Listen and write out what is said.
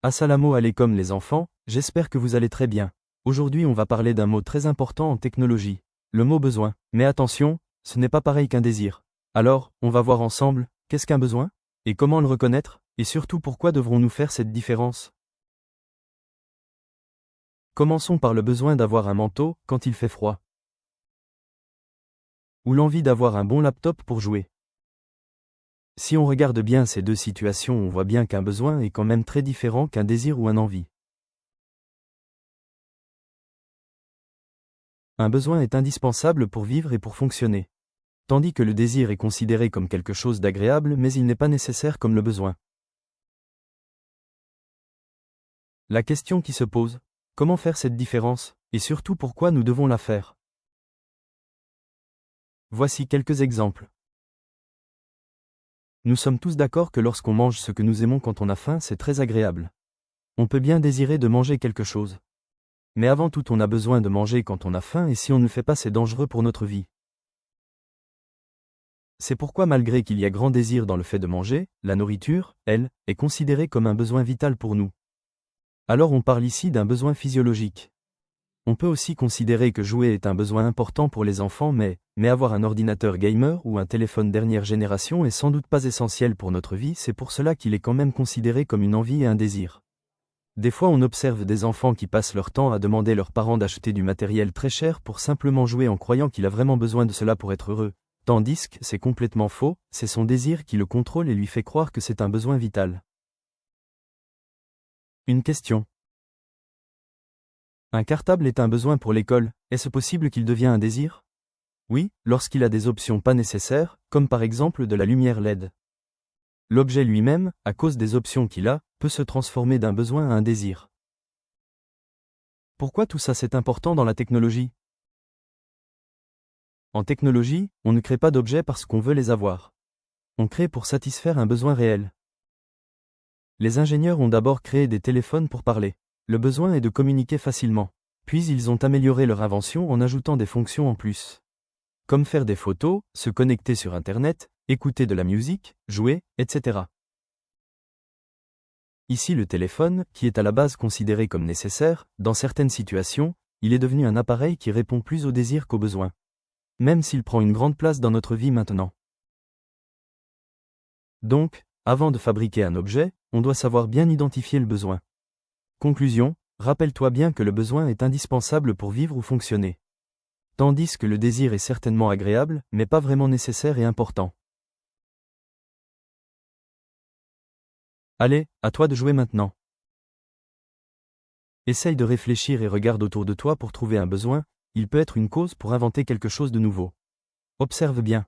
Assalamu alaikum les enfants, j'espère que vous allez très bien. Aujourd'hui on va parler d'un mot très important en technologie, le mot besoin. Mais attention, ce n'est pas pareil qu'un désir. Alors, on va voir ensemble, qu'est-ce qu'un besoin? Et comment le reconnaître? Et surtout pourquoi devrons-nous faire cette différence? Commençons par le besoin d'avoir un manteau quand il fait froid. Ou l'envie d'avoir un bon laptop pour jouer. Si on regarde bien ces deux situations, on voit bien qu'un besoin est quand même très différent qu'un désir ou un envie. Un besoin est indispensable pour vivre et pour fonctionner. Tandis que le désir est considéré comme quelque chose d'agréable, mais il n'est pas nécessaire comme le besoin. La question qui se pose, comment faire cette différence, et surtout pourquoi nous devons la faire? Voici quelques exemples. Nous sommes tous d'accord que lorsqu'on mange ce que nous aimons quand on a faim, c'est très agréable. On peut bien désirer de manger quelque chose. Mais avant tout, on a besoin de manger quand on a faim et si on ne le fait pas, c'est dangereux pour notre vie. C'est pourquoi malgré qu'il y a grand désir dans le fait de manger, la nourriture, elle, est considérée comme un besoin vital pour nous. Alors on parle ici d'un besoin physiologique. On peut aussi considérer que jouer est un besoin important pour les enfants, mais avoir un ordinateur gamer ou un téléphone dernière génération est sans doute pas essentiel pour notre vie, c'est pour cela qu'il est quand même considéré comme une envie et un désir. Des fois on observe des enfants qui passent leur temps à demander leurs parents d'acheter du matériel très cher pour simplement jouer en croyant qu'il a vraiment besoin de cela pour être heureux. Tandis que c'est complètement faux, c'est son désir qui le contrôle et lui fait croire que c'est un besoin vital. Une question. Un cartable est un besoin pour l'école, est-ce possible qu'il devienne un désir? Oui, lorsqu'il a des options pas nécessaires, comme par exemple de la lumière LED. L'objet lui-même, à cause des options qu'il a, peut se transformer d'un besoin à un désir. Pourquoi tout ça c'est important dans la technologie? En technologie, on ne crée pas d'objets parce qu'on veut les avoir. On crée pour satisfaire un besoin réel. Les ingénieurs ont d'abord créé des téléphones pour parler. Le besoin est de communiquer facilement. Puis ils ont amélioré leur invention en ajoutant des fonctions en plus. Comme faire des photos, se connecter sur Internet, écouter de la musique, jouer, etc. Ici le téléphone, qui est à la base considéré comme nécessaire, dans certaines situations, il est devenu un appareil qui répond plus aux désirs qu'aux besoins. Même s'il prend une grande place dans notre vie maintenant. Donc, avant de fabriquer un objet, on doit savoir bien identifier le besoin. Conclusion, rappelle-toi bien que le besoin est indispensable pour vivre ou fonctionner. Tandis que le désir est certainement agréable, mais pas vraiment nécessaire et important. Allez, à toi de jouer maintenant. Essaye de réfléchir et regarde autour de toi pour trouver un besoin, il peut être une cause pour inventer quelque chose de nouveau. Observe bien.